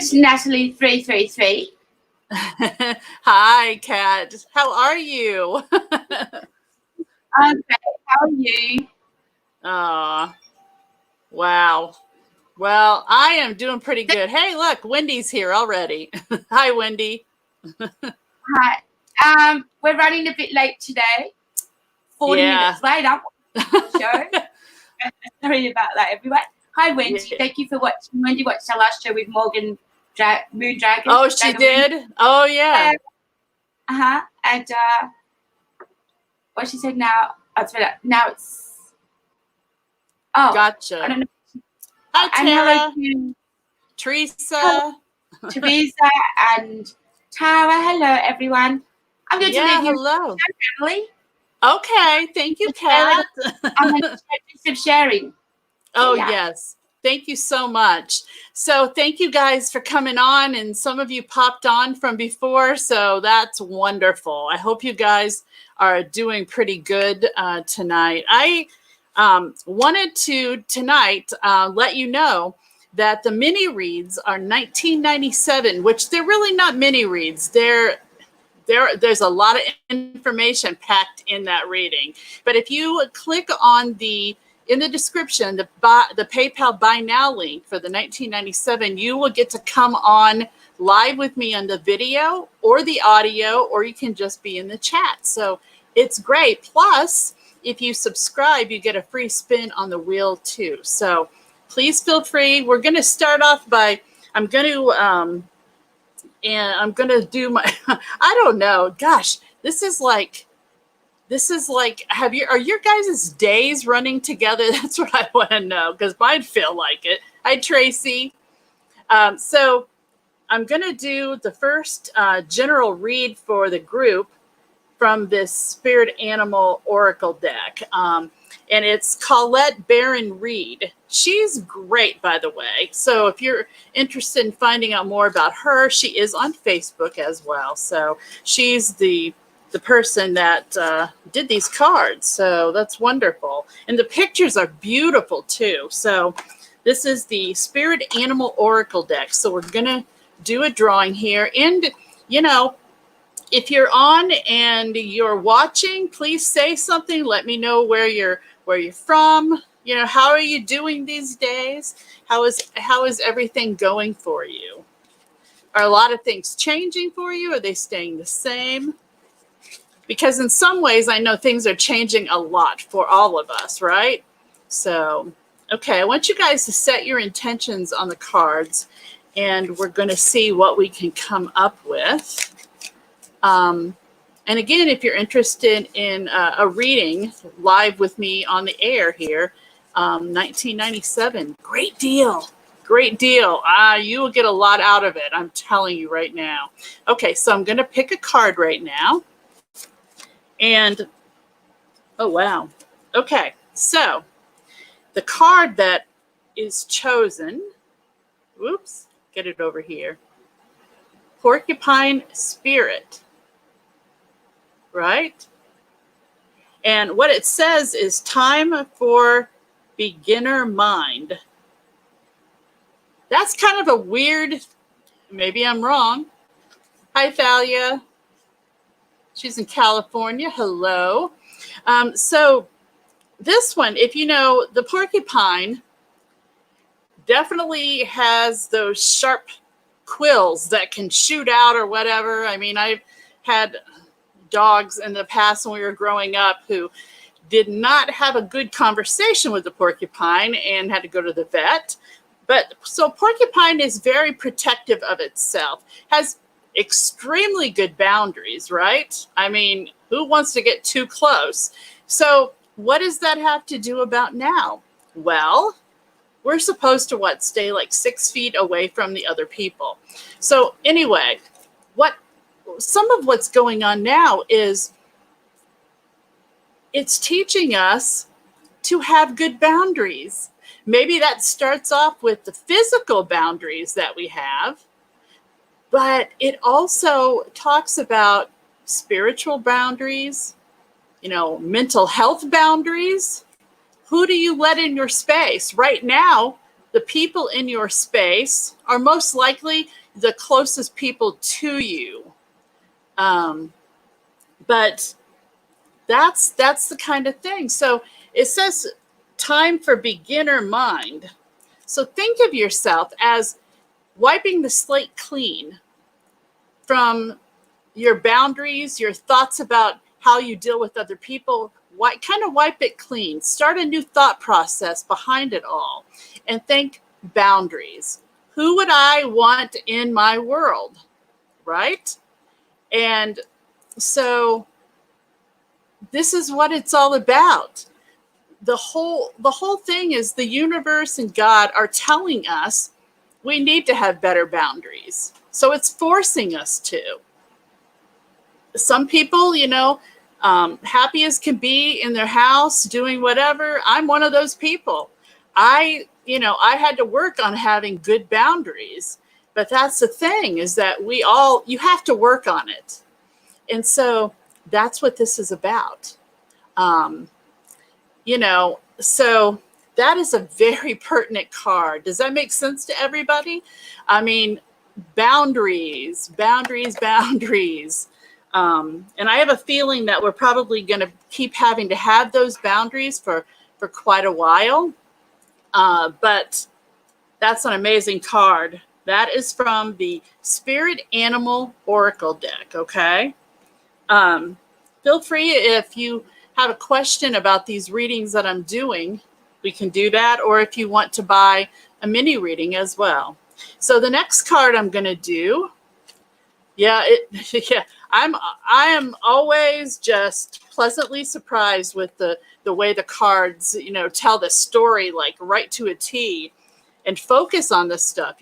It's Natalee 333. Hi, Kat. How are you? I'm great. How are you? Wow. Well, I am doing pretty good. Hey, look, Wendy's here already. Hi, Wendy. Hi. We're running a bit late today. 40 minutes late, aren't we? Show. Sorry about that, everyone. Hi, Wendy. Yeah. Thank you for watching. Wendy watched our last show with Morgan Moon Dragon. Oh, she did? Oh, yeah. And what she said now, now it's... Oh, gotcha. I don't know. Hi, Tara. Hello to Teresa. Teresa and Tara. Hello, everyone. I'm going to leave you. Hello. Natalee. Okay. Thank you, Kat. I'm going to do some sharing. Oh, yes. Thank you so much. So thank you guys for coming on, and some of you popped on from before, so that's wonderful. I hope you guys are doing pretty good tonight. I wanted to tonight let you know that the mini reads are $19.97, which they're really not mini reads. There's a lot of information packed in that reading. But if you click on in the description, the PayPal Buy Now link for the $19.97, you will get to come on live with me on the video or the audio, or you can just be in the chat. So it's great. Plus, if you subscribe, you get a free spin on the wheel too. So please feel free. We're going to start off by, I'm going to do my, I don't know. Gosh, this is like, are your guys' days running together? That's what I want to know, because mine feel like it. Hi, Tracy. So I'm going to do the first general read for the group from this Spirit Animal Oracle deck. And it's Colette Barron Reed. She's great, by the way. So if you're interested in finding out more about her, she is on Facebook as well. So she's the person that did these cards. So that's wonderful. And the pictures are beautiful too. So this is the Spirit Animal Oracle deck. So we're going to do a drawing here. And, you know, if you're on and you're watching, please say something. Let me know where you're from. You know, how are you doing these days? How is everything going for you? Are a lot of things changing for you? Are they staying the same? Because in some ways, I know things are changing a lot for all of us, right? So, okay, I want you guys to set your intentions on the cards, and we're going to see what we can come up with. And again, if you're interested in a reading live with me on the air here, $19.97, great deal. Great deal. You will get a lot out of it. I'm telling you right now. Okay, so I'm going to pick a card right now. And, oh, wow. Okay, so the card that is chosen, whoops, get it over here. Porcupine Spirit, right? And what it says is time for beginner mind. That's kind of a weird, maybe I'm wrong. Hi, Thalia. She's in California. Hello. So this one, if you know, the porcupine definitely has those sharp quills that can shoot out or whatever. I mean, I've had dogs in the past when we were growing up who did not have a good conversation with the porcupine and had to go to the vet. But so porcupine is very protective of itself, has extremely good boundaries, right? I mean, who wants to get too close? So what does that have to do about now? Well, we're supposed to stay like 6 feet away from the other people. So anyway, some of what's going on now is it's teaching us to have good boundaries. Maybe that starts off with the physical boundaries that we have, but it also talks about spiritual boundaries, you know, mental health boundaries. Who do you let in your space? Right now, the people in your space are most likely the closest people to you. But that's the kind of thing. So it says time for beginner mind. So think of yourself as wiping the slate clean from your boundaries, your thoughts about how you deal with other people. Kind of wipe it clean. Start a new thought process behind it all. And think boundaries. Who would I want in my world? Right? And so this is what it's all about. The whole thing is the universe and God are telling us we need to have better boundaries. So it's forcing us to. Some people, happy as can be in their house doing whatever. I'm one of those people. I had to work on having good boundaries, but that's the thing, is that you have to work on it. And so that's what this is about. So that is a very pertinent card. Does that make sense to everybody? I mean, boundaries. And I have a feeling that we're probably going to keep having to have those boundaries for quite a while. But that's an amazing card. That is from the Spirit Animal Oracle deck, okay? Feel free, if you have a question about these readings that I'm doing, we can do that. Or if you want to buy a mini reading as well. So the next card I'm going to do, I am always just pleasantly surprised with the way the cards, tell the story like right to a T and focus on this stuff,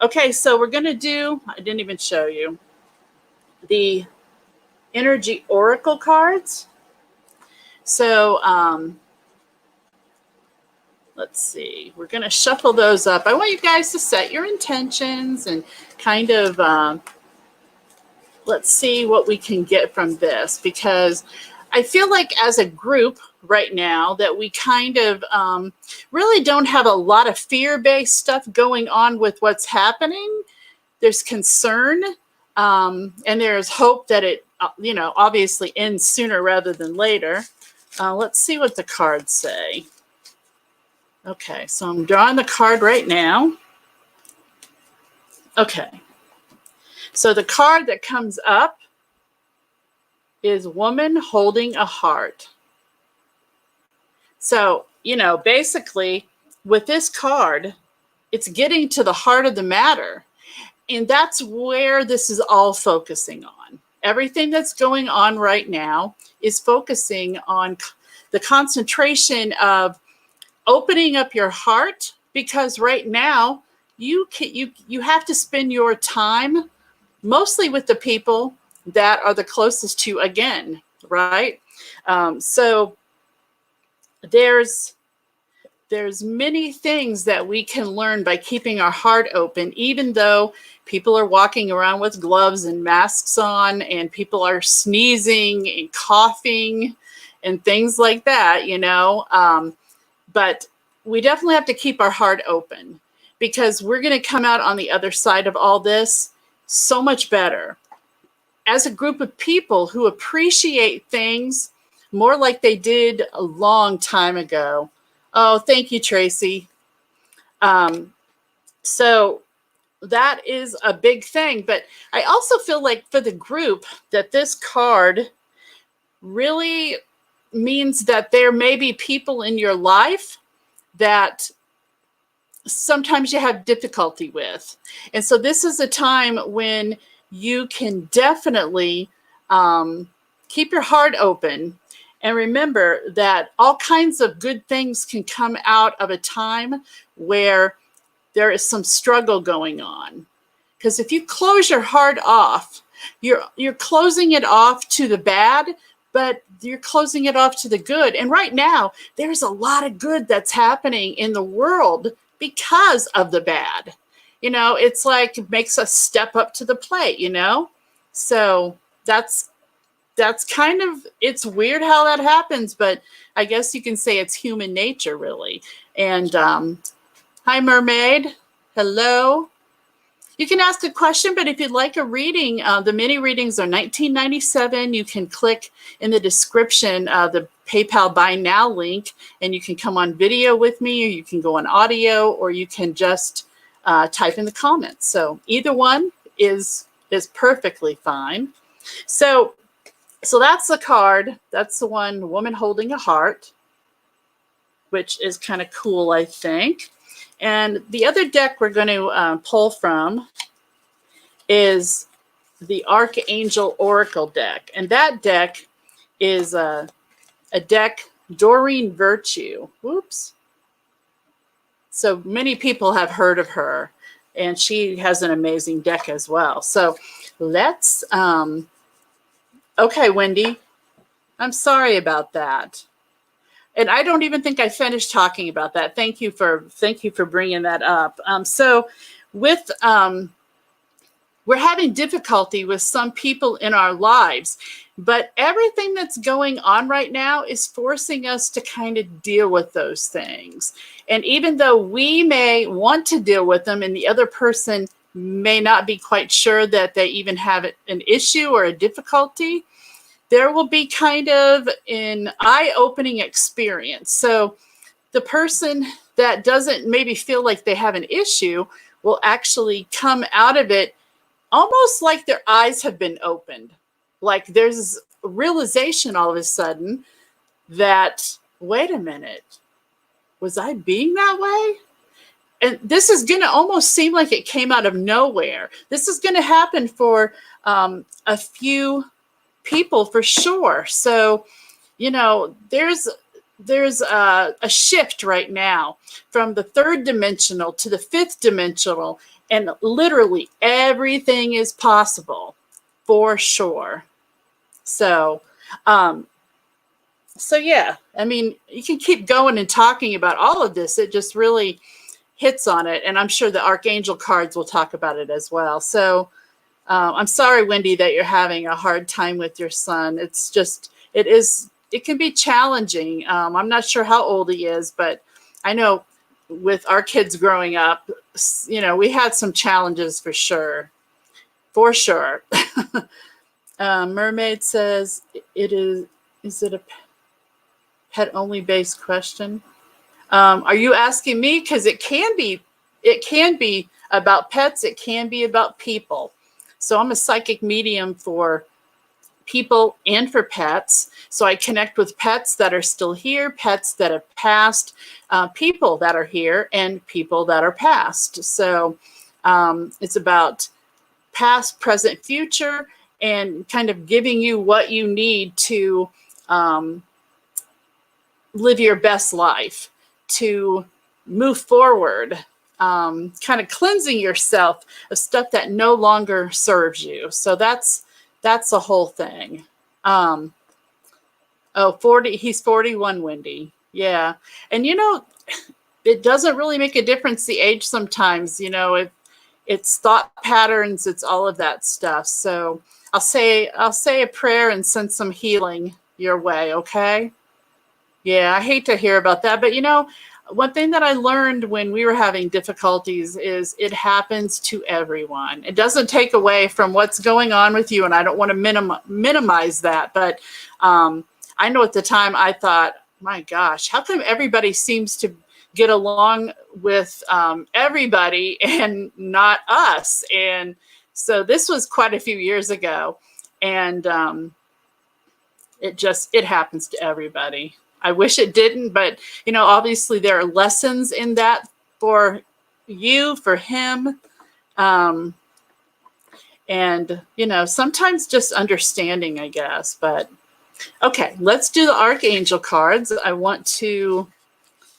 Okay, so we're going to do, I didn't even show you, the energy oracle cards. So let's see, we're going to shuffle those up. I want you guys to set your intentions and kind of let's see what we can get from this, because I feel like as a group right now that we kind of really don't have a lot of fear-based stuff going on with what's happening. There's concern, and there's hope that it, obviously ends sooner rather than later. Let's see what the cards say. Okay, so I'm drawing the card right now. Okay. So the card that comes up is Woman Holding a Heart. So, basically with this card, it's getting to the heart of the matter. And that's where this is all focusing on. Everything that's going on right now is focusing on the concentration of opening up your heart, because right now you have to spend your time mostly with the people that are the closest to, again, right? So there's many things that we can learn by keeping our heart open, even though people are walking around with gloves and masks on, and people are sneezing and coughing and things like that, but we definitely have to keep our heart open, because we're going to come out on the other side of all this so much better as a group of people who appreciate things more like they did a long time ago. Oh, thank you, Tracy. So that is a big thing. But I also feel like for the group that this card really means that there may be people in your life that sometimes you have difficulty with. And so this is a time when you can definitely keep your heart open, and remember that all kinds of good things can come out of a time where there is some struggle going on. Because if you close your heart off, you're closing it off to the bad, but you're closing it off to the good. And right now, there's a lot of good that's happening in the world because of the bad. It's like it makes us step up to the plate, So that's kind of, it's weird how that happens, but I guess you can say it's human nature, really. And Hi, Mermaid. Hello. You can ask a question, but if you'd like a reading, the mini readings are $19.97. You can click in the description the PayPal Buy Now link, and you can come on video with me, or you can go on audio, or you can just type in the comments. So either one is perfectly fine. So that's the card. That's the one, Woman Holding a Heart, which is kind of cool, I think. And the other deck we're going to pull from is the Archangel Oracle deck. And that deck is a deck, Doreen Virtue. Whoops. So many people have heard of her, and she has an amazing deck as well. So let's, okay, Wendy, I'm sorry about that. And I don't even think I finished talking about that. Thank you for bringing that up. So with we're having difficulty with some people in our lives, but everything that's going on right now is forcing us to kind of deal with those things. And even though we may want to deal with them, and the other person may not be quite sure that they even have an issue or a difficulty, there will be kind of an eye-opening experience. So the person that doesn't maybe feel like they have an issue will actually come out of it almost like their eyes have been opened. Like there's a realization all of a sudden that, wait a minute, was I being that way? And this is going to almost seem like it came out of nowhere. This is going to happen for a few people for sure. So, there's a shift right now from the third dimensional to the fifth dimensional, and literally everything is possible for sure. So, yeah, I mean, you can keep going and talking about all of this. It just really hits on it. And I'm sure the Archangel cards will talk about it as well. So, I'm sorry, Wendy, that you're having a hard time with your son. It's just, it can be challenging. I'm not sure how old he is, but I know with our kids growing up, we had some challenges for sure. For sure. Mermaid says, is it a pet only based question? Are you asking me? Because it can be about pets. It can be about people. So I'm a psychic medium for people and for pets. So I connect with pets that are still here, pets that have passed, people that are here, and people that are past. So it's about past, present, future, and kind of giving you what you need to live your best life, to move forward. Kind of cleansing yourself of stuff that no longer serves you. So that's the whole thing. 40, he's 41, Wendy. Yeah. And it doesn't really make a difference the age sometimes, it's thought patterns, it's all of that stuff. So I'll say a prayer and send some healing your way, okay? Yeah, I hate to hear about that, but one thing that I learned when we were having difficulties is it happens to everyone. It doesn't take away from what's going on with you, and I don't want to minimize that. But I know at the time I thought, my gosh, how come everybody seems to get along with everybody and not us? And so this was quite a few years ago, and it happens to everybody. I wish it didn't, but obviously there are lessons in that for you, for him. And sometimes just understanding, I guess. But okay, let's do the Archangel cards. I want to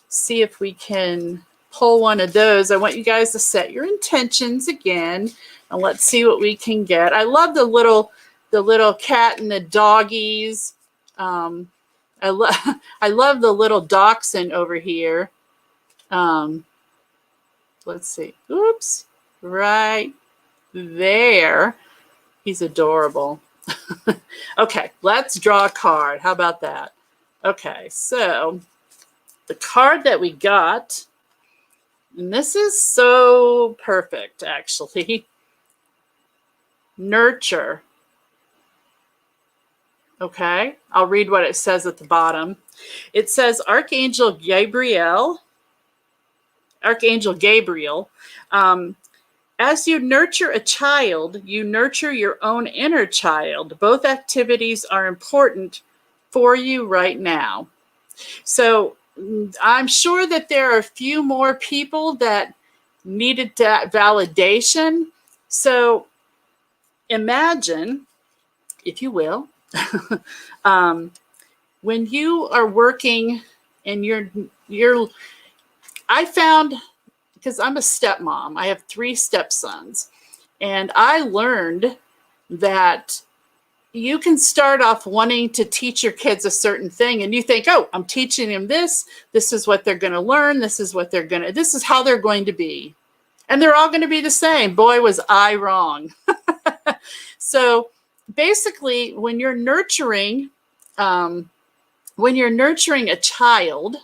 see if we can pull one of those. I want you guys to set your intentions again, and let's see what we can get. I love the little cat and the doggies. I love the little dachshund over here. Let's see. Oops. Right there. He's adorable. Okay, let's draw a card. How about that? Okay, so the card that we got And this is so perfect, actually. Nurture. Okay, I'll read what it says at the bottom. It says, Archangel Gabriel, as you nurture a child, you nurture your own inner child. Both activities are important for you right now. So I'm sure that there are a few more people that needed that validation. So imagine, if you will, when you are working and I found, because I'm a stepmom, I have 3 stepsons, and I learned that you can start off wanting to teach your kids a certain thing, and you think, oh, I'm teaching them this. This is what they're going to learn. This is how they're going to be. And they're all going to be the same. Boy, was I wrong. So basically, when you're nurturing a child,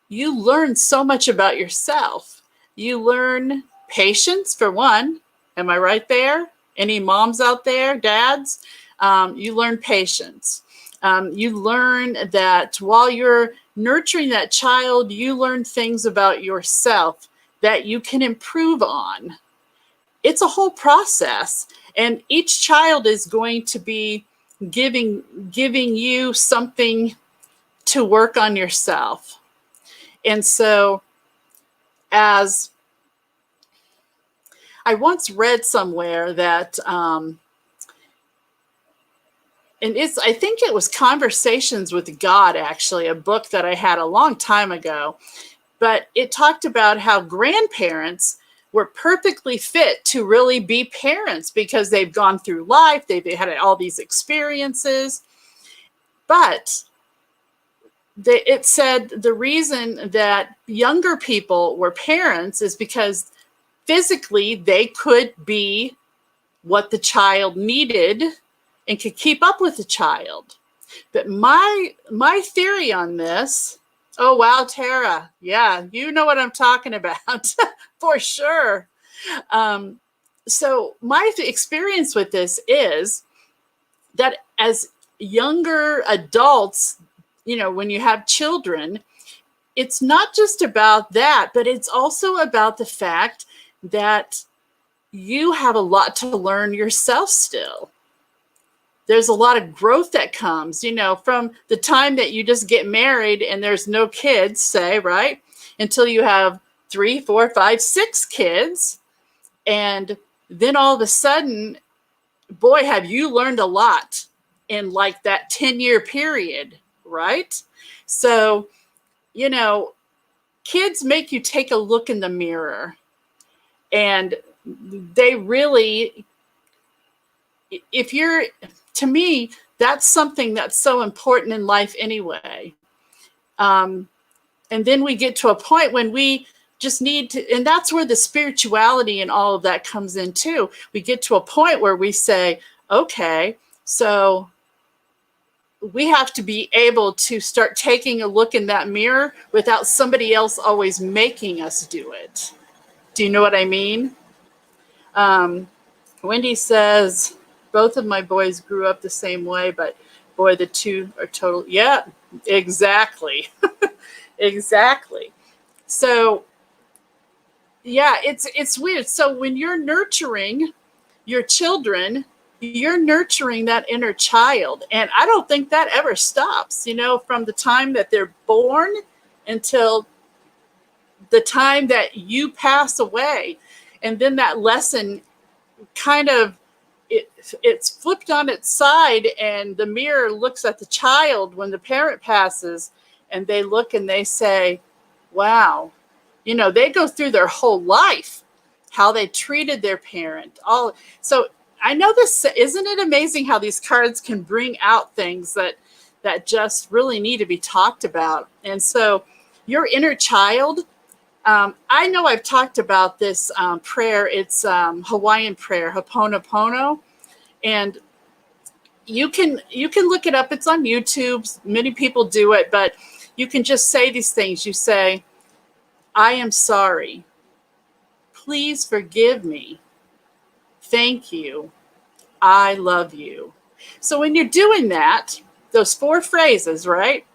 you learn so much about yourself. You learn patience, for one. Am I right there? Any moms out there, dads? You learn patience. You learn that while you're nurturing that child, you learn things about yourself that you can improve on. It's a whole process, and each child is going to be giving you something to work on yourself. And so, as I once read somewhere that, I think it was Conversations with God, actually, a book that I had a long time ago, but it talked about how grandparents were perfectly fit to really be parents because they've gone through life, they've had all these experiences, but it said the reason that younger people were parents is because physically they could be what the child needed and could keep up with the child. But my theory on this, oh wow, Tara, yeah, you know what I'm talking about for sure. So my experience with this is that as younger adults, when you have children, it's not just about that, but it's also about the fact that you have a lot to learn yourself still. There's a lot of growth that comes, from the time that you just get married and there's no kids, say, right? Until you have 3, 4, 5, 6 kids. And then all of a sudden, boy, have you learned a lot in like that 10-year period, right? So, kids make you take a look in the mirror, and they really, to me, that's something that's so important in life anyway. And then we get to a point when we just need to, and that's where the spirituality and all of that comes in too. We get to a point where we say, okay, so we have to be able to start taking a look in that mirror without somebody else always making us do it. Do you know what I mean? Wendy says, both of my boys grew up the same way, but boy, the 2 are total. Yeah, exactly. Exactly. So yeah, it's weird. So when you're nurturing your children, you're nurturing that inner child. And I don't think that ever stops, from the time that they're born until the time that you pass away. And then that lesson kind of, it's flipped on its side, and the mirror looks at the child when the parent passes, and they look and they say, wow, they go through their whole life, how they treated their parent. So I know this, isn't it amazing how these cards can bring out things that just really need to be talked about? And so your inner child, I know I've talked about this prayer. It's Hawaiian prayer, Ho'oponopono, and you can look it up. It's on YouTube. Many people do it, but you can just say these things. You say, I am sorry. Please forgive me. Thank you. I love you. So when you're doing that, those 4 phrases, right?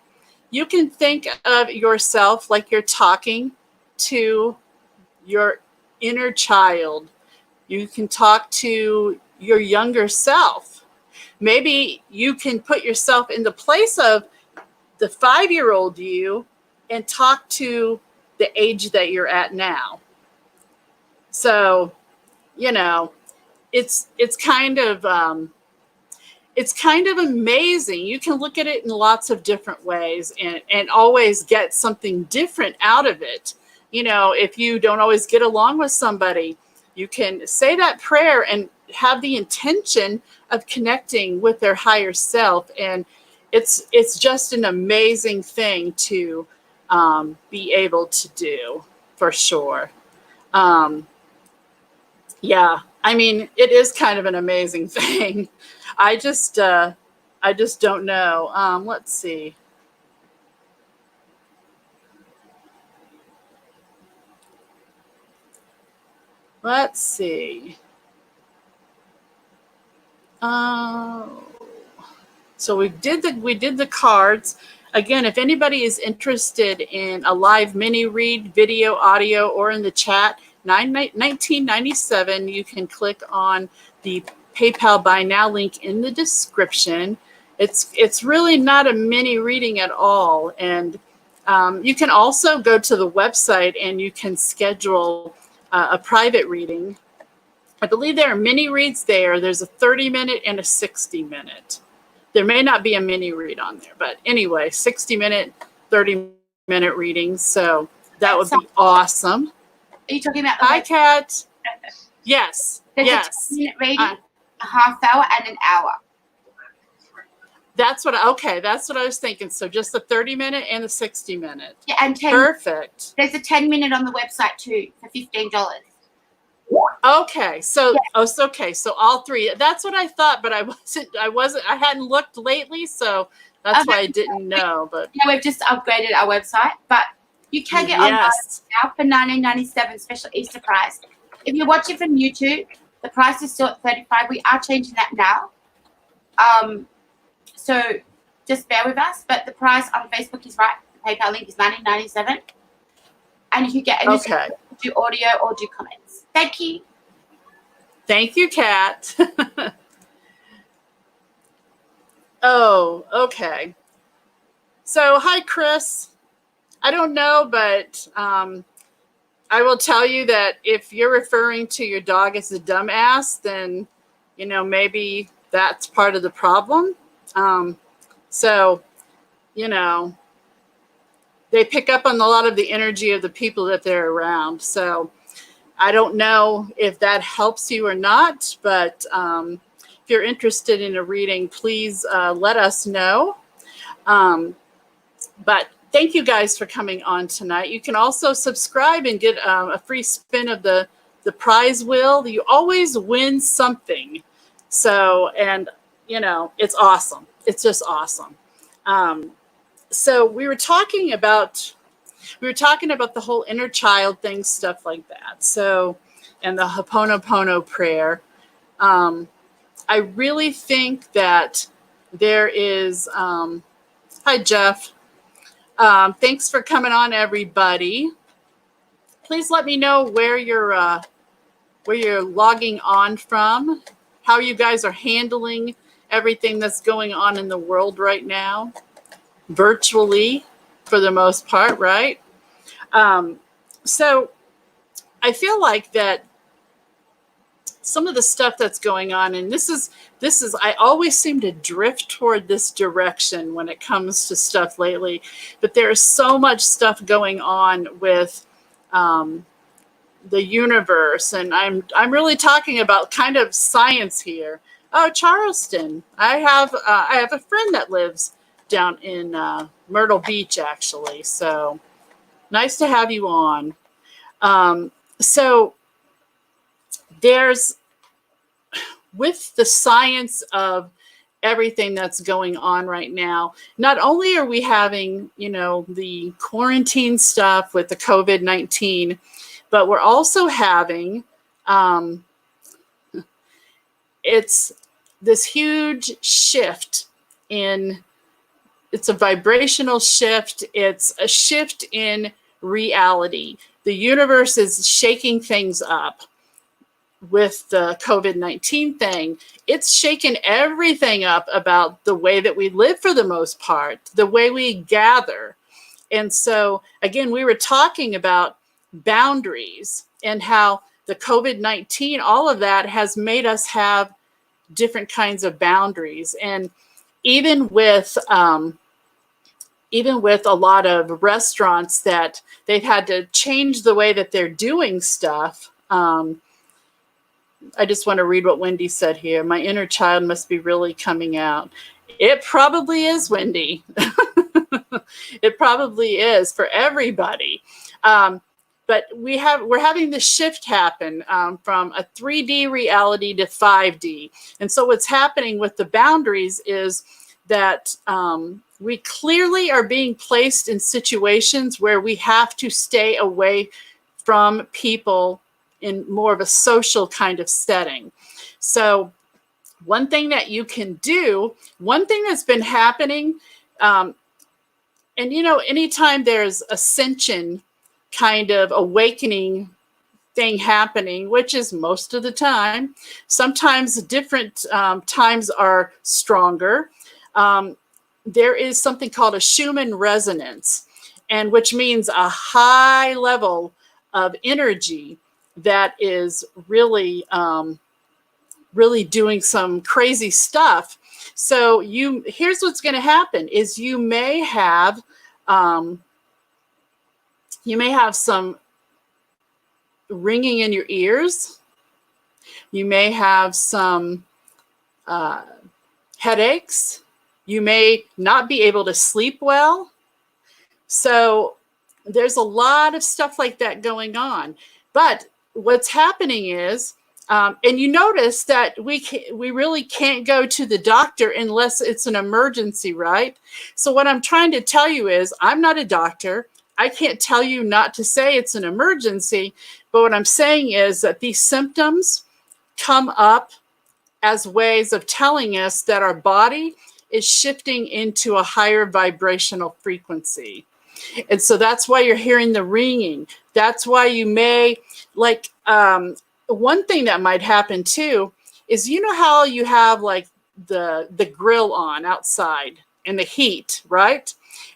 You can think of yourself like you're talking to your inner child. You can talk to your younger self. Maybe you can put yourself in the place of the 5-year-old you and talk to the age that you're at now. So, you know, it's kind of amazing. You can look at it in lots of different ways and always get something different out of it. You know, if you don't always get along with somebody, you can say that prayer and have the intention of connecting with their higher self. And it's just an amazing thing to be able to do, for sure. Yeah, I mean, it is kind of an amazing thing. I just don't know. Let's see. Let's see. So we did the cards. Again, if anybody is interested in a live mini read, video, audio, or in the chat, $19.97, you can click on the PayPal Buy Now link in the description. It's really not a mini reading at all. And you can also go to the website and you can schedule a private reading. I believe there are mini reads there. There's a 30-minute and a 60-minute. There may not be a mini read on there, but anyway, 60-minute, 30-minute readings. So that would be awesome. Are you talking about? Hi, Kat. Yes. There's yes. a 10-minute reading, a half hour, and an hour. That's what I was thinking. So just the 30-minute and the 60-minute. Yeah, and perfect. There's a 10-minute on the website too for $15. Okay, so okay, so all 3. That's what I thought, but I hadn't looked lately, so that's why I didn't know. But yeah, we've just upgraded our website, but you can get online now for $19.97 special Easter price. If you're watching from YouTube, the price is still at $35. We are changing that now. So just bear with us, but the price on Facebook is right. The PayPal link is $19.97, and you can get anything, do audio or do comments. Thank you. Thank you, Kat. Oh, okay. So, hi, Chris. I don't know, but I will tell you that if you're referring to your dog as a dumbass, then, you know, maybe that's part of the problem. So, you know, they pick up on a lot of the energy of the people that they're around. So I don't know if that helps you or not, but if you're interested in a reading, please let us know. But thank you guys for coming on tonight. You can also subscribe and get a free spin of the prize wheel. You always win something. So, and you know, it's awesome. It's just awesome. So we were talking about the whole inner child thing, stuff like that. So, and the Ho'oponopono prayer. I really think that there is, hi, Jeff. Thanks for coming on, everybody. Please let me know where you're logging on from, how you guys are handling everything that's going on in the world right now, virtually for the most part, right? So I feel like that some of the stuff that's going on, and this is I always seem to drift toward this direction when it comes to stuff lately, but there's so much stuff going on with the universe, and I'm really talking about kind of science here. Oh, Charleston. I have a friend that lives down in Myrtle Beach, actually. So nice to have you on. So there's, with the science of everything that's going on right now. Not only are we having, you know, the quarantine stuff with the COVID-19, but we're also having, it's this huge shift in, it's a vibrational shift. It's a shift in reality. The universe is shaking things up with the COVID-19 thing. It's shaken everything up about the way that we live for the most part, the way we gather. And so, again, we were talking about boundaries and how the COVID-19, all of that has made us have different kinds of boundaries. And even with a lot of restaurants that they've had to change the way that they're doing stuff. I just want to read what Wendy said here. My inner child must be really coming out. It probably is, Wendy. It probably is for everybody. But we're having this shift happen from a 3D reality to 5D. And so what's happening with the boundaries is that we clearly are being placed in situations where we have to stay away from people in more of a social kind of setting. So one thing that you can do, one thing that's been happening, and you know, anytime there's ascension kind of awakening thing happening, which is most of the time, sometimes different times are stronger. There is something called a Schumann resonance, and which means a high level of energy that is really, really doing some crazy stuff. So here's what's going to happen is you may have some ringing in your ears. You may have some headaches. You may not be able to sleep well. So there's a lot of stuff like that going on. But what's happening is, and you notice that we really can't go to the doctor unless it's an emergency, right? So what I'm trying to tell you is, I'm not a doctor. I can't tell you not to say it's an emergency. But what I'm saying is that these symptoms come up as ways of telling us that our body is shifting into a higher vibrational frequency. And so that's why you're hearing the ringing. That's why you may, like, one thing that might happen too is, you know how you have like the grill on outside and the heat, right?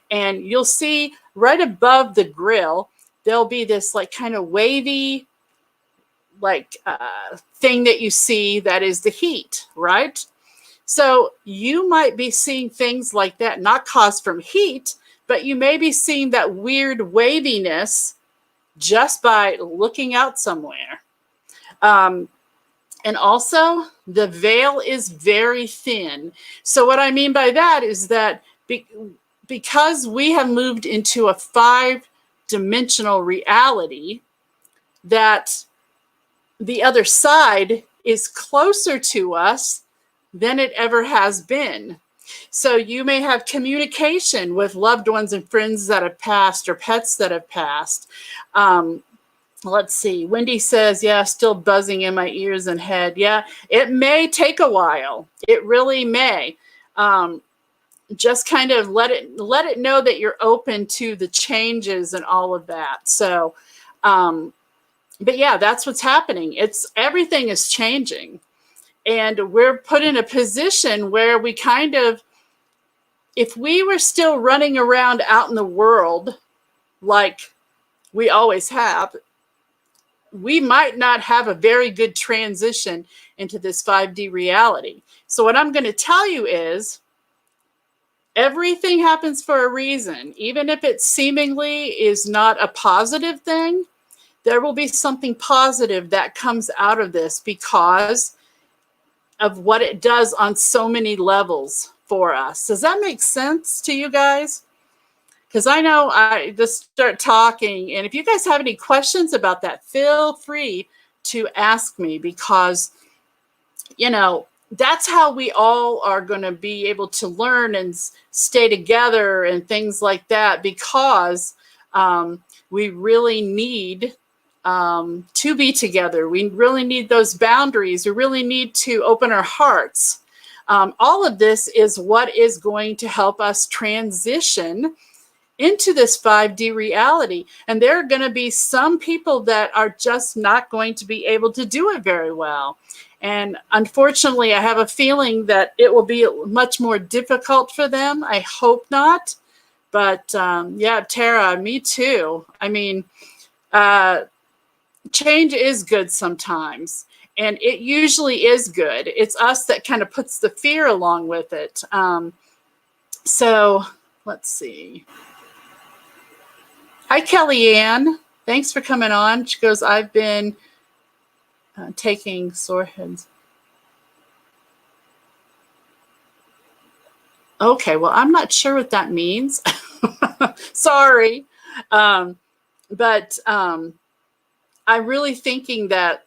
And you'll see right above the grill, there'll be this like kind of wavy, like thing that you see that is the heat, right? So you might be seeing things like that, not caused from heat, but you may be seeing that weird waviness just by looking out somewhere. And also, the veil is very thin. So what I mean by that is that because we have moved into a 5-dimensional reality, that the other side is closer to us than it ever has been. So you may have communication with loved ones and friends that have passed or pets that have passed. Let's see. Wendy says, yeah, still buzzing in my ears and head. Yeah, it may take a while. It really may. Just kind of let it know that you're open to the changes and all of that. So, but yeah, that's what's happening. Everything is changing. And we're put in a position where we kind of, if we were still running around out in the world like we always have, we might not have a very good transition into this 5D reality. So what I'm going to tell you is, everything happens for a reason. Even if it seemingly is not a positive thing, there will be something positive that comes out of this because of what it does on so many levels for us. Does that make sense to you guys? Because I know I just start talking, and if you guys have any questions about that, feel free to ask me, because, you know, that's how we all are going to be able to learn and stay together and things like that, because we really need to be together. We really need those boundaries. We really need to open our hearts. All of this is what is going to help us transition into this 5D reality. And there are going to be some people that are just not going to be able to do it very well. And unfortunately, I have a feeling that it will be much more difficult for them. I hope not. But yeah, Tara, me too. I mean, change is good sometimes. And it usually is good. It's us that kind of puts the fear along with it. So let's see. Hi, Kellyanne. Thanks for coming on. She goes, I've been taking sore heads. Okay, well, I'm not sure what that means. Sorry. But I'm really thinking that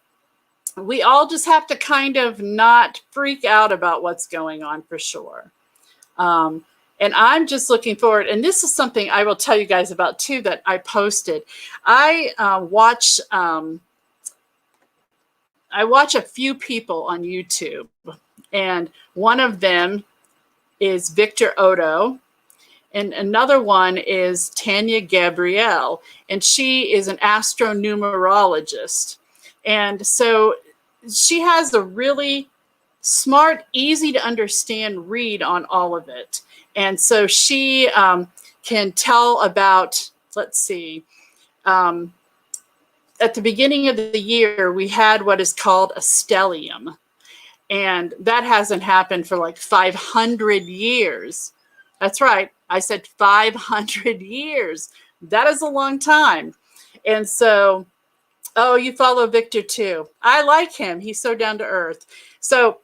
we all just have to kind of not freak out about what's going on for sure. And I'm just looking forward. And this is something I will tell you guys about too that I posted. I watch a few people on YouTube, and one of them is Victor Odo, and another one is Tanya Gabrielle, and she is an astronumerologist. And so she has a really smart, easy to understand read on all of it. And so she can tell about, let's see, at the beginning of the year, we had what is called a stellium. And that hasn't happened for like 500 years. That's right. I said 500 years. That is a long time. And so, oh, you follow Victor too. I like him. He's so down to earth. So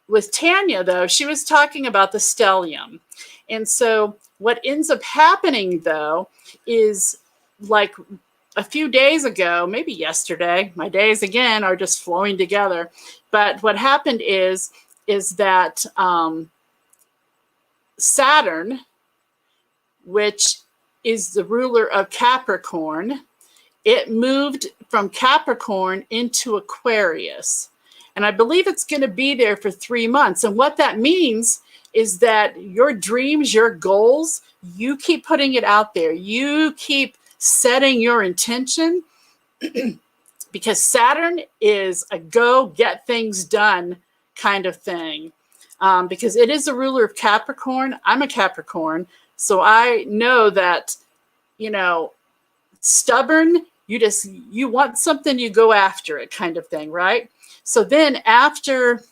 with Tanya, though, she was talking about the stellium. And so what ends up happening, though, is like a few days ago, maybe yesterday, my days again are just flowing together. But what happened is that Saturn, which is the ruler of Capricorn, it moved from Capricorn into Aquarius. And I believe it's going to be there for 3 months. And what that means is that your dreams, your goals, you keep putting it out there. You keep setting your intention, because Saturn is a go get things done kind of thing. Because it is a ruler of Capricorn. I'm a Capricorn. So I know that, you know, stubborn, you want something, you go after it kind of thing, right? So then after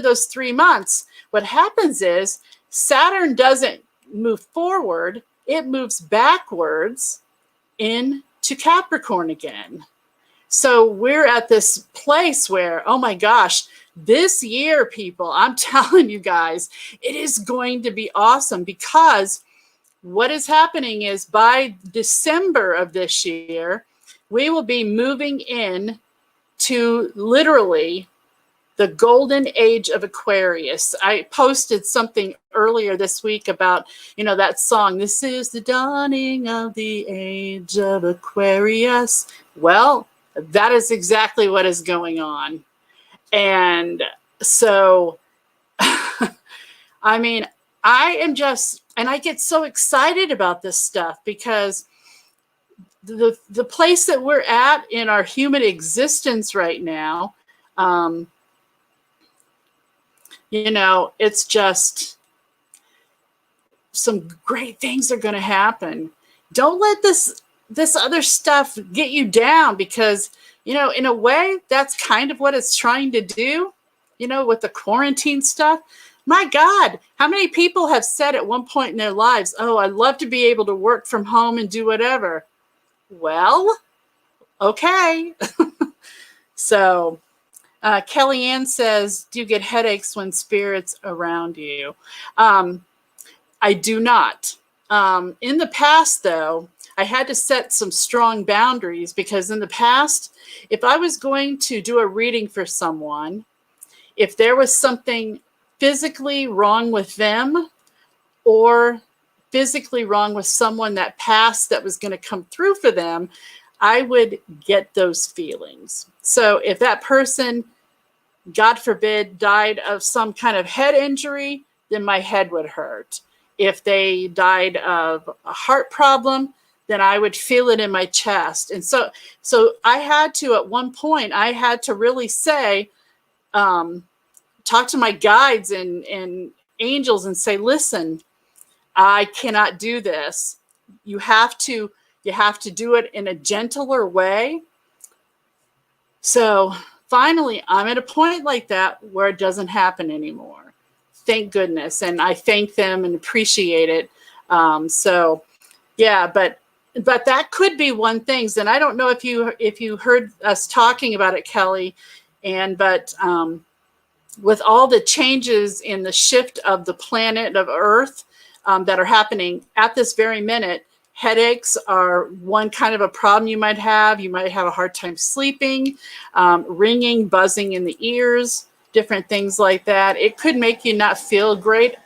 those 3 months, what happens is Saturn doesn't move forward, it moves backwards into Capricorn again. So we're at this place where, oh my gosh, this year, people, I'm telling you guys, it is going to be awesome, because what is happening is by December of this year, we will be moving in to literally the golden age of Aquarius. I posted something earlier this week about, you know, that song, "This is the dawning of the age of Aquarius." Well, that is exactly what is going on. And so, I mean, I am just, and I get so excited about this stuff, because the place that we're at in our human existence right now, you know, it's just some great things are going to happen. Don't let this other stuff get you down, because, you know, in a way, that's kind of what it's trying to do, you know, with the quarantine stuff. My God, how many people have said at one point in their lives, oh, I'd love to be able to work from home and do whatever. Well, okay. So Kellyanne says, do you get headaches when spirits around you? I do not. In the past, though, I had to set some strong boundaries, because in the past, if I was going to do a reading for someone, if there was something physically wrong with them or physically wrong with someone that passed that was going to come through for them, I would get those feelings. So if that person, God forbid, died of some kind of head injury, then my head would hurt. If they died of a heart problem, then I would feel it in my chest. And so I had to, at one point, I had to really say, talk to my guides and angels and say, listen, I cannot do this. You have to do it in a gentler way. So finally, I'm at a point like that where it doesn't happen anymore. Thank goodness. And I thank them and appreciate it. So yeah, but that could be one thing. And I don't know if you heard us talking about it, Kelly, but with all the changes in the shift of the planet of Earth that are happening at this very minute, headaches are one kind of a problem you might have. You might have a hard time sleeping, ringing, buzzing in the ears, different things like that. It could make you not feel great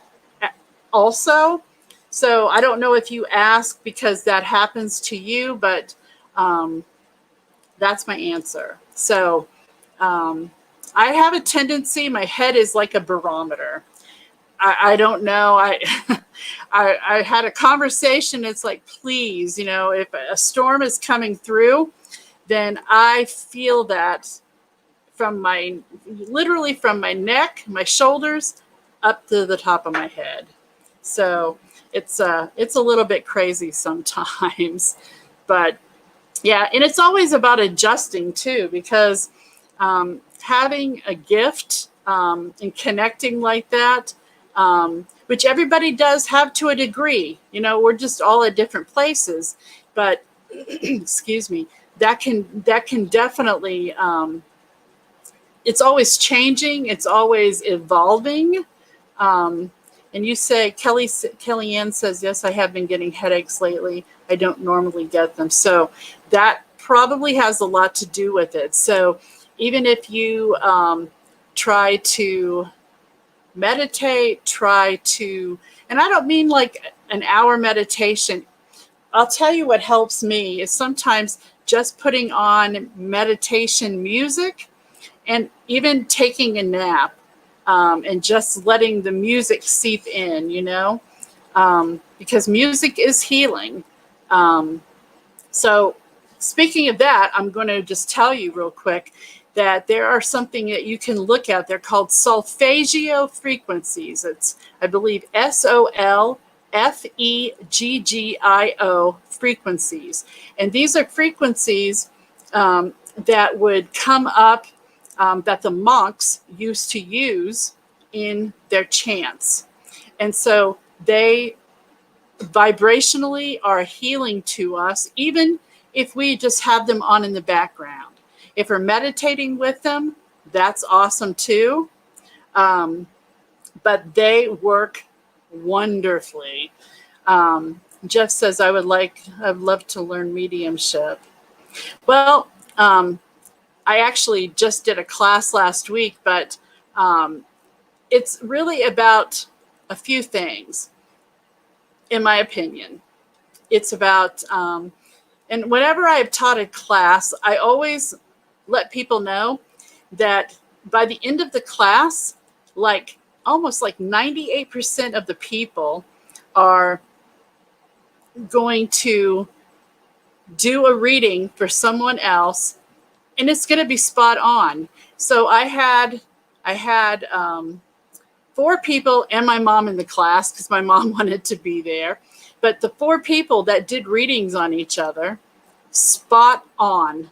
also. So I don't know if you ask because that happens to you, but that's my answer. So I have a tendency, my head is like a barometer. I don't know. I had a conversation. It's like, please, if a storm is coming through, then I feel that literally from my neck, my shoulders, up to the top of my head. So it's a little bit crazy sometimes, but yeah. And it's always about adjusting too, because having a gift and connecting like that, which everybody does have to a degree, we're just all at different places, but excuse me, that can definitely, it's always changing. It's always evolving. And you say, Kellyanne says, yes, I have been getting headaches lately. I don't normally get them. So that probably has a lot to do with it. So even if you try to meditate, and I don't mean like an hour meditation. I'll tell you what helps me is sometimes just putting on meditation music and even taking a nap and just letting the music seep in, because music is healing. So speaking of that, I'm going to just tell you real quick that there are something that you can look at. They're called solfeggio frequencies. It's, I believe, SOLFEGGIO frequencies. And these are frequencies that would come up that the monks used to use in their chants. And so they vibrationally are healing to us, even if we just have them on in the background. If we're meditating with them, that's awesome too. But they work wonderfully. Jeff says, I'd love to learn mediumship. Well, I actually just did a class last week, but it's really about a few things, in my opinion. It's about, and whenever I've taught a class, I always let people know that by the end of the class, almost 98% of the people are going to do a reading for someone else, and it's going to be spot on. So I had 4 people and my mom in the class because my mom wanted to be there. But the 4 people that did readings on each other, spot on.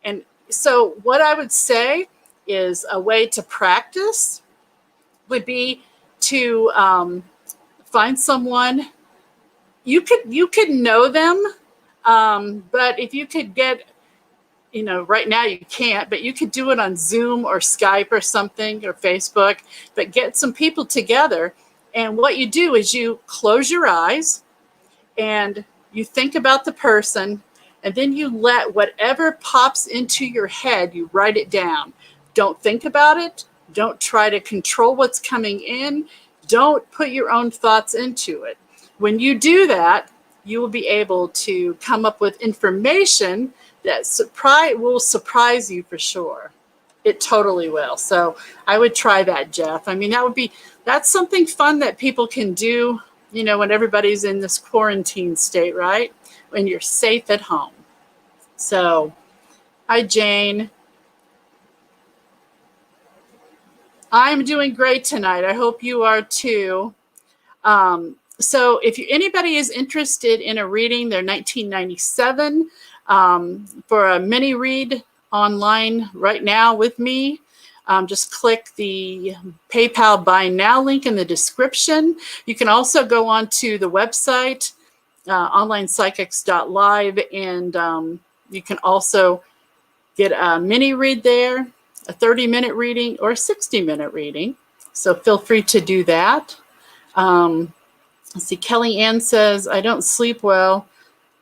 And so what I would say is a way to practice would be to find someone. You could know them, but if you could get, right now you can't, but you could do it on Zoom or Skype or something, or Facebook, but get some people together. And what you do is you close your eyes and you think about the person, and then you let whatever pops into your head, you write it down. Don't think about it. Don't try to control what's coming in. Don't put your own thoughts into it. When you do that, you will be able to come up with information that will surprise you for sure. It totally will. So I would try that, Jeff. I mean, that's something fun that people can do, when everybody's in this quarantine state, right? When you're safe at home. So, hi, Jane. I'm doing great tonight. I hope you are too. So if anybody is interested in a reading, they're $19.97 for a mini read online right now with me. Just click the PayPal Buy Now link in the description. You can also go onto the website, onlinepsychics.live, and you can also get a mini read there, a 30-minute reading or a 60-minute reading. So feel free to do that. Let's see, Kelly Ann says, I don't sleep well.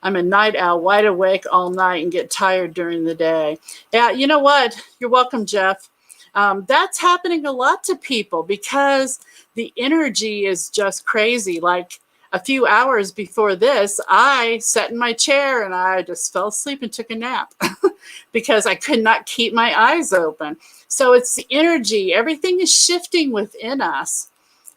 I'm a night owl, wide awake all night and get tired during the day. Yeah, you know what? You're welcome, Jeff. That's happening a lot to people because the energy is just crazy. Like a few hours before this, I sat in my chair and I just fell asleep and took a nap because I could not keep my eyes open. So it's the energy. Everything is shifting within us.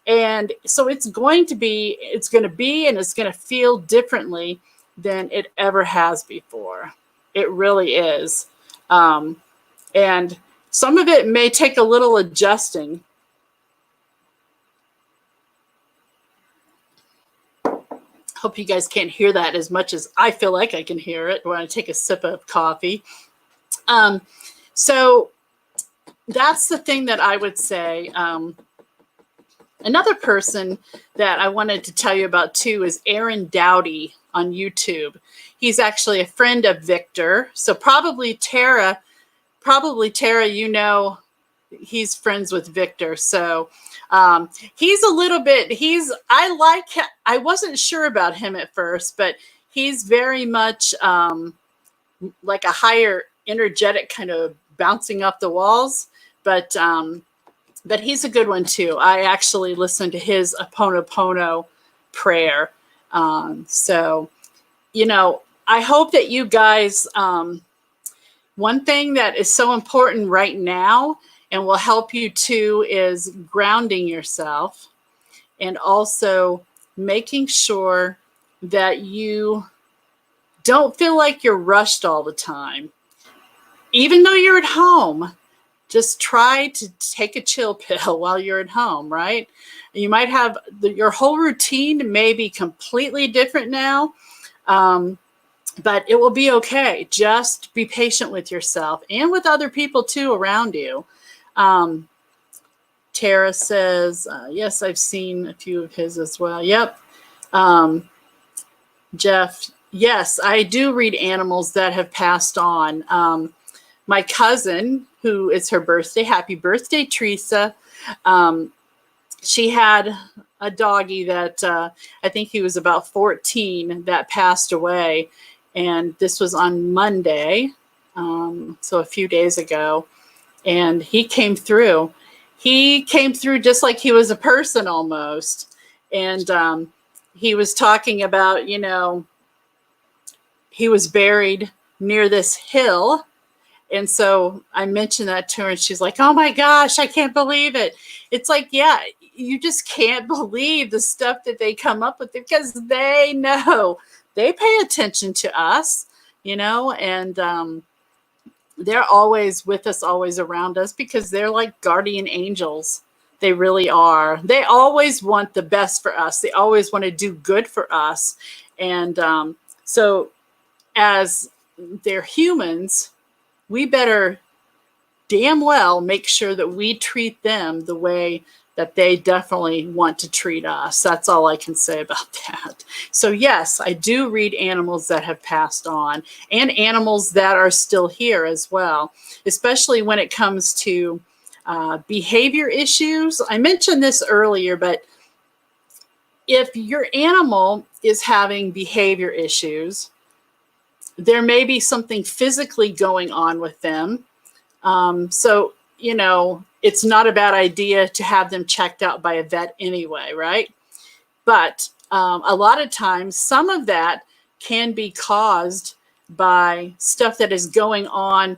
And so it's going to be and it's going to feel differently than it ever has before. It really is. And some of it may take a little adjusting. Hope you guys can't hear that as much as I feel like I can hear it when I take a sip of coffee. So that's the thing that I would say. Another person that I wanted to tell you about too is Aaron Dowdy on YouTube. He's actually a friend of Victor. So probably Tara, he's friends with Victor. So he's a little bit, I wasn't sure about him at first, but he's very much like a higher energetic kind of bouncing off the walls. But he's a good one too. I actually listened to his Ho'oponopono prayer. So, I hope that you guys, one thing that is so important right now and will help you too is grounding yourself and also making sure that you don't feel like you're rushed all the time. Even though you're at home, just try to take a chill pill while you're at home, right? You might have your whole routine may be completely different now, but it will be okay. Just be patient with yourself and with other people too around you. Tara says, yes, I've seen a few of his as well. Yep. Jeff, yes, I do read animals that have passed on. My cousin, who is her birthday, happy birthday, Teresa. She had a doggie that I think he was about 14 that passed away. And this was on Monday, so a few days ago. And he came through. He came through just like he was a person almost. And he was talking about, he was buried near this hill. And so I mentioned that to her and she's like, oh my gosh, I can't believe it. It's like, yeah, you just can't believe the stuff that they come up with because they know, they pay attention to us, and they're always with us, always around us because they're like guardian angels. They really are. They always want the best for us. They always want to do good for us. And so as they're humans, we better damn well make sure that we treat them the way that they definitely want to treat us. That's all I can say about that. So yes, I do read animals that have passed on and animals that are still here as well, especially when it comes to behavior issues. I mentioned this earlier, but if your animal is having behavior issues, there may be something physically going on with them. So you know, it's not a bad idea to have them checked out by a vet anyway, right? But a lot of times, some of that can be caused by stuff that is going on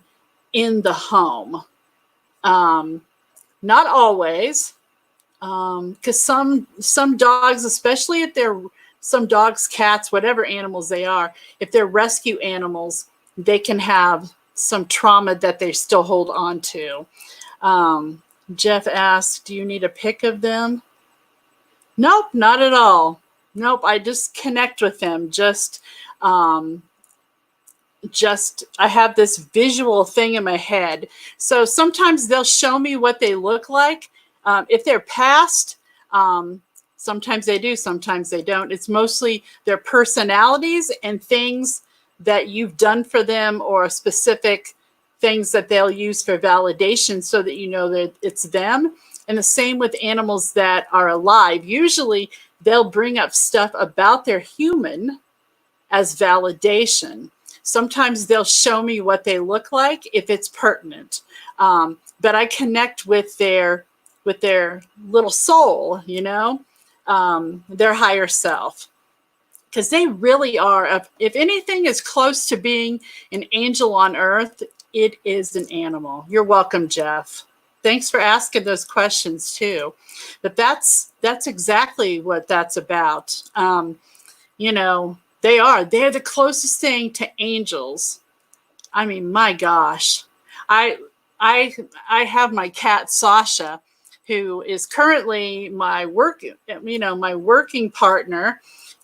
in the home. Not always, because some dogs, especially if they're some dogs, cats, whatever animals they are, if they're rescue animals, they can have some trauma that they still hold on to. Jeff asked, do you need a pic of them? Nope, not at all. Nope, I just connect with them. Just I have this visual thing in my head. So sometimes they'll show me what they look like. If they're past, sometimes they do, sometimes they don't. It's mostly their personalities and things that you've done for them, or specific things that they'll use for validation so that you know that it's them. And the same with animals that are alive. Usually they'll bring up stuff about their human as validation. Sometimes they'll show me what they look like if it's pertinent. But I connect with their little soul, you know, their higher self. Because they really are, if anything is close to being an angel on earth, it is an animal. You're welcome, Jeff. Thanks for asking those questions too. But that's exactly what that's about. You know, they're the closest thing to angels. I mean, my gosh. I have my cat Sasha, who is currently my working partner.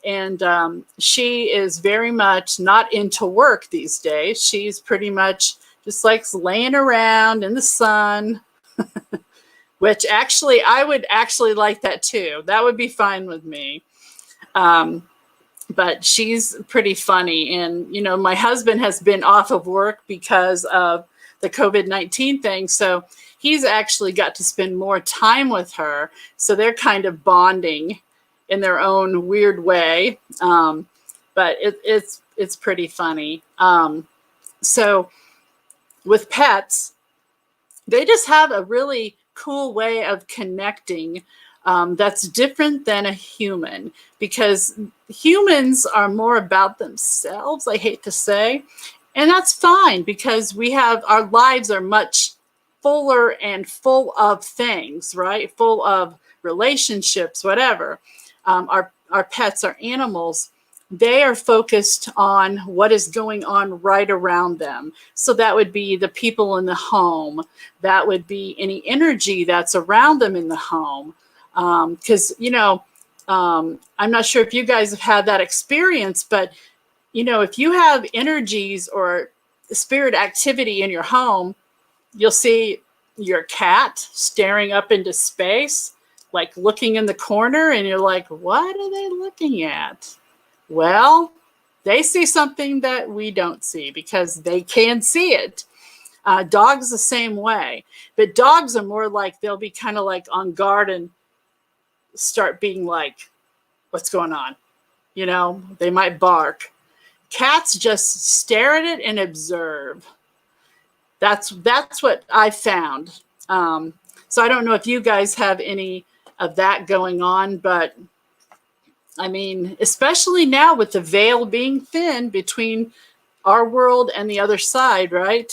And she is very much not into work these days. She's pretty much just likes laying around in the sun, which actually, I would actually like that too. That would be fine with me. But she's pretty funny. And, you know, my husband has been off of work because of the COVID-19 thing. So he's actually got to spend more time with her. So they're kind of bonding in their own weird way. But it's pretty funny. So with pets, they just have a really cool way of connecting that's different than a human, because humans are more about themselves, I hate to say. And that's fine, because our lives are much fuller and full of things, right? Full of relationships, whatever. Our pets, our animals, they are focused on what is going on right around them. So that would be the people in the home. That would be any energy that's around them in the home. Because, you know, I'm not sure if you guys have had that experience, but, you know, if you have energies or spirit activity in your home, you'll see your cat staring up into space, like looking in the corner, and you're like, what are they looking at? Well, they see something that we don't see because they can see it. Dogs the same way, but dogs are more like, they'll be kind of like on guard and start being like, what's going on? You know, they might bark. Cats just stare at it and observe. That's what I found. So I don't know if you guys have any of that going on, but I mean, especially now with the veil being thin between our world and the other side, right?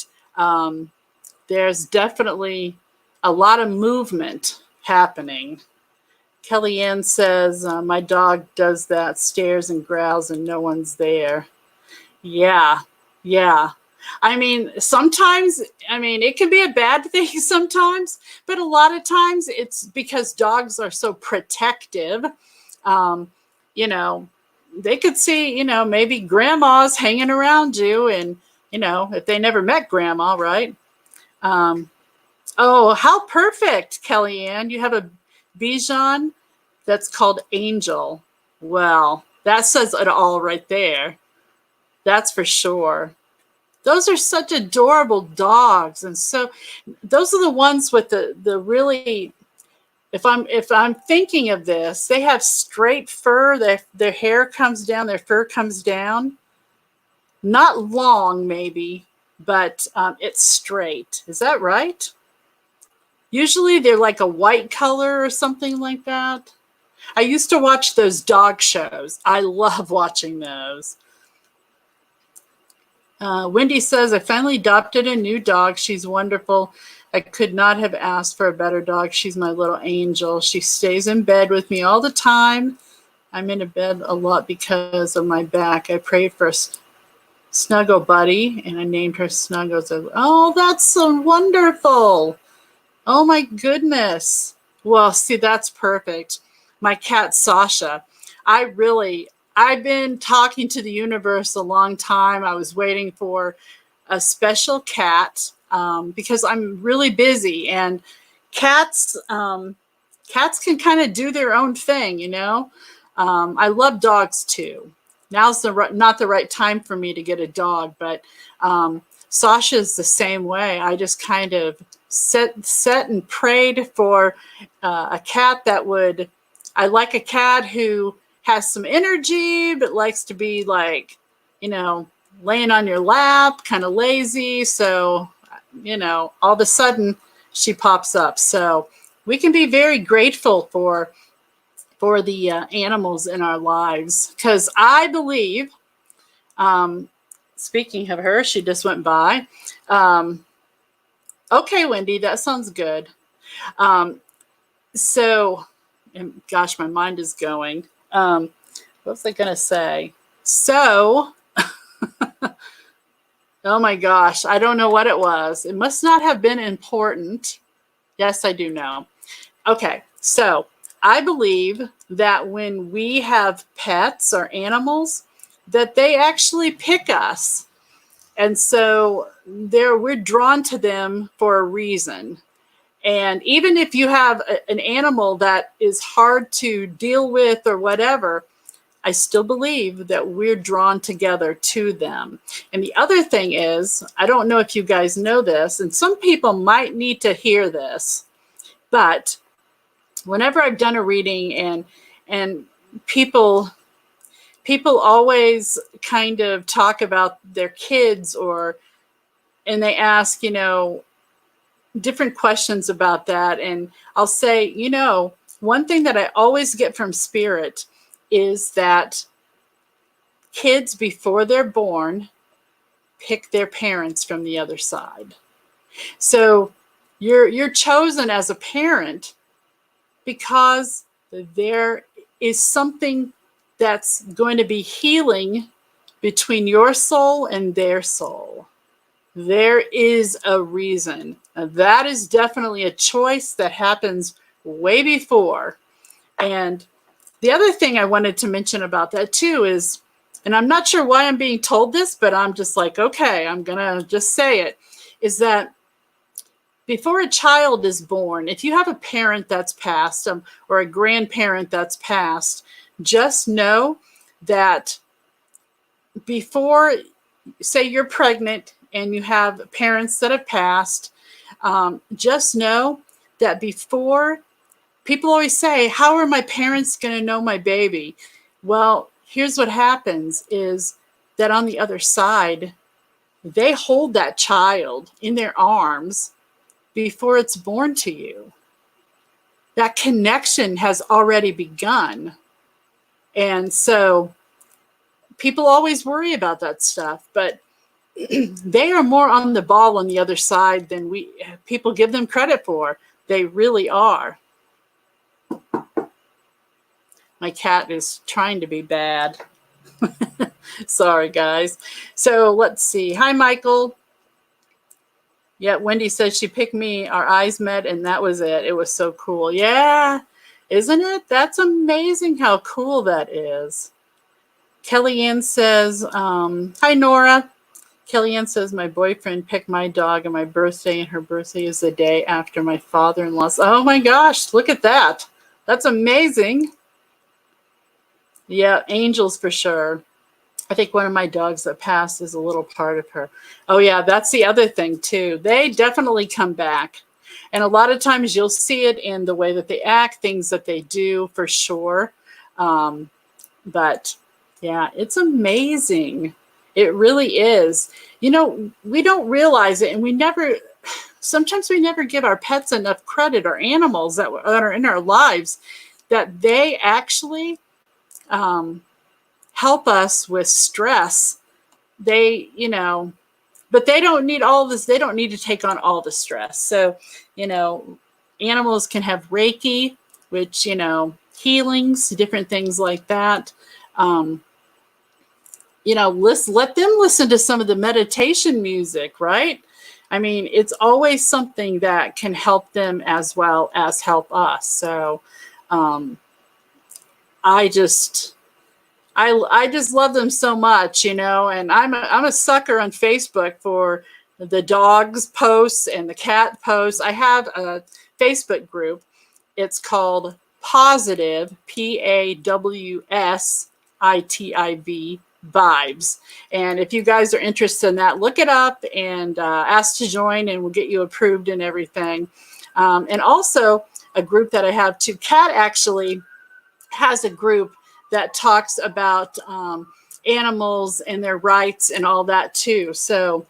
There's definitely a lot of movement happening. Kellyanne says, my dog does that, stares and growls and no one's there. Yeah. I mean, sometimes, it can be a bad thing sometimes, but a lot of times it's because dogs are so protective. You know, they could see, you know, maybe grandma's hanging around you, and, you know, if they never met grandma, right? Oh, how perfect, Kellyanne. You have a Bichon that's called Angel. Well, that says it all right there. That's for sure. Those are such adorable dogs. And so those are the ones with the really, if I'm thinking of this, they have straight fur, their hair comes down, their fur comes down. Not long maybe, but it's straight. Is that right? Usually they're like a white color or something like that. I used to watch those dog shows. I love watching those. Wendy says, I finally adopted a new dog. She's wonderful. I could not have asked for a better dog. She's my little angel. She stays in bed with me all the time. I'm in a bed a lot because of my back. I prayed for a Snuggle Buddy, and I named her Snuggles. Oh, that's so wonderful. Oh, my goodness. Well, see, that's perfect. My cat, Sasha. I've been talking to the universe a long time. I was waiting for a special cat because I'm really busy, and cats can kind of do their own thing, you know. I love dogs too. Now's not the right time for me to get a dog, but Sasha's the same way. I just kind of set and prayed for a cat that would. I like a cat who has some energy, but likes to be like, you know, laying on your lap, kind of lazy. So, you know, all of a sudden she pops up. So we can be very grateful for the animals in our lives, because I believe, speaking of her, she just went by. Okay, Wendy, that sounds good. So, and gosh, my mind is going. What was I going to say? So, oh my gosh, I don't know what it was. It must not have been important. Yes, I do know. Okay, so I believe that when we have pets or animals, that they actually pick us. And so we're drawn to them for a reason. And even if you have an animal that is hard to deal with or whatever, I still believe that we're drawn together to them. And the other thing is, I don't know if you guys know this, and some people might need to hear this, but whenever I've done a reading and people always kind of talk about their kids, and they ask, you know, different questions about that. And I'll say, you know, one thing that I always get from Spirit is that kids, before they're born, pick their parents from the other side. So you're chosen as a parent because there is something that's going to be healing between your soul and their soul. There is a reason. That is definitely a choice that happens way before. And the other thing I wanted to mention about that too is, and I'm not sure why I'm being told this, but I'm just like, okay, I'm going to just say it, is that before a child is born, if you have a parent that's passed or a grandparent that's passed, just know that before, say you're pregnant and you have parents that have passed, just know that before, people always say, how are my parents going to know my baby? Well, here's what happens is that on the other side, they hold that child in their arms before it's born to you. That connection has already begun. And so people always worry about that stuff, but they are more on the ball on the other side than people give them credit for. They really are. My cat is trying to be bad. Sorry, guys. So let's see. Hi, Michael. Yeah, Wendy says she picked me. Our eyes met, and that was it. It was so cool. Yeah, isn't it? That's amazing how cool that is. Kellyanne says, hi, Nora. Kellyanne says, my boyfriend picked my dog on my birthday, and her birthday is the day after my father-in-law's. Oh, my gosh, look at that. That's amazing. Yeah, angels for sure. I think one of my dogs that passed is a little part of her. Oh, yeah, that's the other thing, too. They definitely come back. And a lot of times you'll see it in the way that they act, things that they do, for sure. But, yeah, it's amazing. It really is. You know, we don't realize it, and we never sometimes we never give our pets enough credit, or animals that are in our lives, that they actually help us with stress. They, but they don't need all this. They don't need to take on all the stress. So, animals can have Reiki, which, healings, different things like that. Let them listen to some of the meditation music, right? I mean, it's always something that can help them as well as help us. So I just love them so much, and I'm a sucker on Facebook for the dogs posts and the cat posts. I have a Facebook group. It's called Positive, PAWSITIV Vibes. And if you guys are interested in that, look it up and ask to join, and we'll get you approved and everything. And also a group that I have too. Kat actually has a group that talks about animals and their rights and all that too. So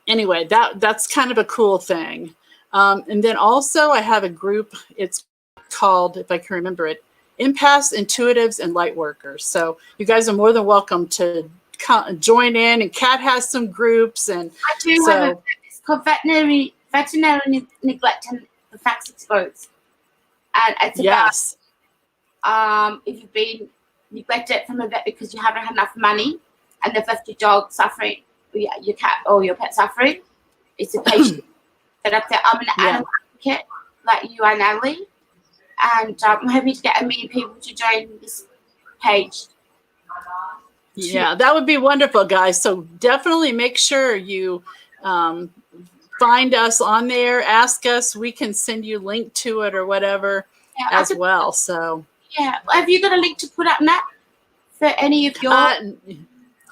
anyway, that's kind of a cool thing. And then also I have a group, it's called, if I can remember it, Empaths, Intuitives, and Light Workers. So you guys are more than welcome to join in, and Kat has some groups. And I do have it's called Veterinary Neglect and the Facts Exposed. And it's about if you've been neglected from a vet because you haven't had enough money and they've left your dog suffering, or your cat or your pet suffering. It's a patient set up there. I'm an animal advocate like you are, Natalee. And I'm hoping to get 1 million people to join this page. Yeah, that would be wonderful, guys. So definitely make sure you find us on there. Ask us. We can send you a link to it or whatever as well. So have you got a link to put up, Nat, for any of your?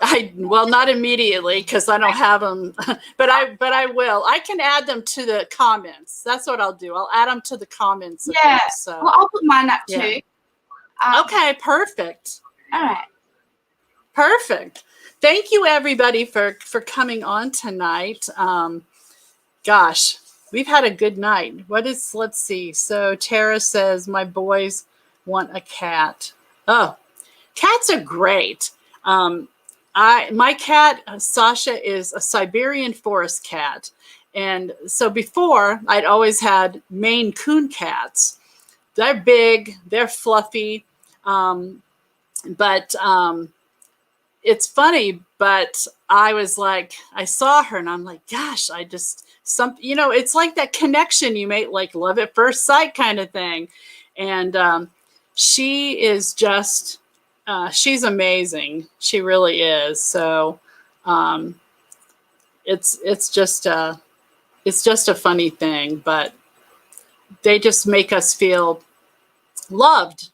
Not immediately because I don't have them, but I will. I can add them to the comments. That's what I'll do. I'll add them to the comments. Yeah. So. Well, I'll put mine up too. Okay. Perfect. All right. Perfect. Thank you, everybody, for coming on tonight. Gosh, we've had a good night. Let's see. So Tara says, my boys want a cat. Oh, cats are great. My cat, Sasha, is a Siberian forest cat. And so before, I'd always had Maine Coon cats. They're big, they're fluffy, but it's funny, but I was like, I saw her and I'm like, gosh, it's like that connection you make, like love at first sight kind of thing. And she is just, she's amazing. She really is. So it's just a funny thing, but they just make us feel loved,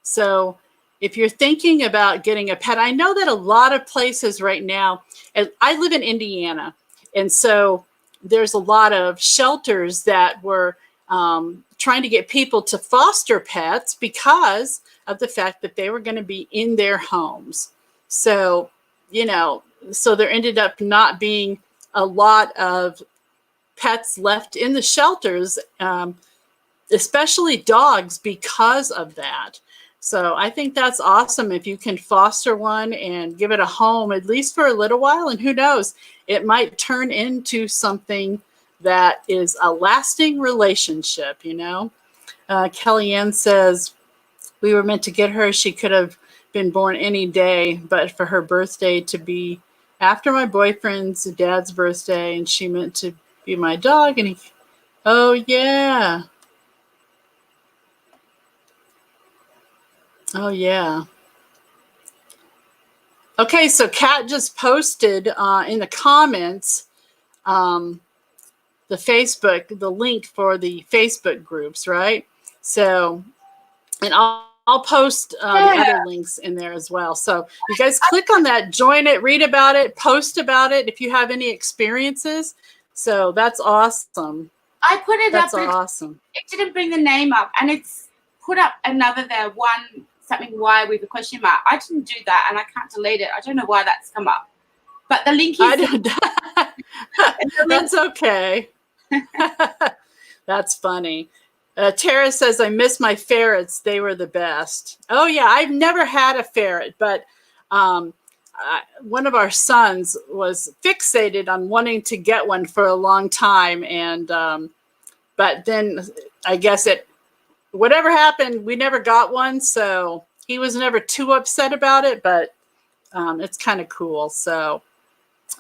So if you're thinking about getting a pet, I know that a lot of places right now, and I live in Indiana, and so there's a lot of shelters that were trying to get people to foster pets because of the fact that they were going to be in their homes. So, so there ended up not being a lot of pets left in the shelters, especially dogs, because of that. So I think that's awesome if you can foster one and give it a home, at least for a little while. And who knows, it might turn into something that is a lasting relationship, Kellyanne says, we were meant to get her. She could have been born any day, but for her birthday to be after my boyfriend's dad's birthday, and she meant to be my dog. And oh yeah. Oh, yeah. Okay, so Kat just posted in the comments the link for the Facebook groups, right? So, and I'll post the other links in there as well. So you guys click on that, join it, read about it, post about it if you have any experiences. So that's awesome. I put it up. That's awesome. It didn't bring the name up, and it's put up another there, something Y with a question mark. I didn't do that, and I can't delete it. I don't know why that's come up. But the link is That's okay. That's funny. Tara says, I miss my ferrets. They were the best. Oh, yeah. I've never had a ferret, but one of our sons was fixated on wanting to get one for a long time. And but then I guess whatever happened, we never got one. So he was never too upset about it, but it's kind of cool. So,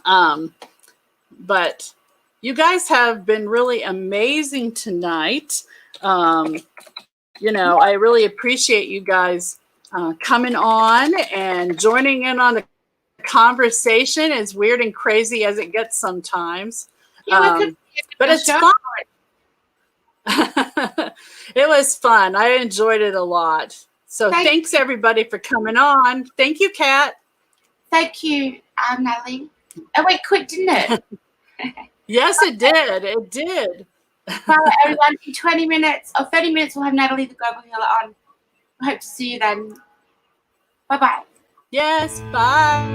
but you guys have been really amazing tonight. You know, I really appreciate you guys coming on and joining in on the conversation, as weird and crazy as it gets sometimes. But it's fun. It was fun. I enjoyed it a lot. So thanks everybody for coming on. Thank you, Kat. Thank you, Natalee. It went quick, didn't it? Yes, it did. It did. Well, everyone, in 20 minutes or 30 minutes, we'll have Natalee the Global Healer on. I hope to see you then. Bye-bye. Yes, bye.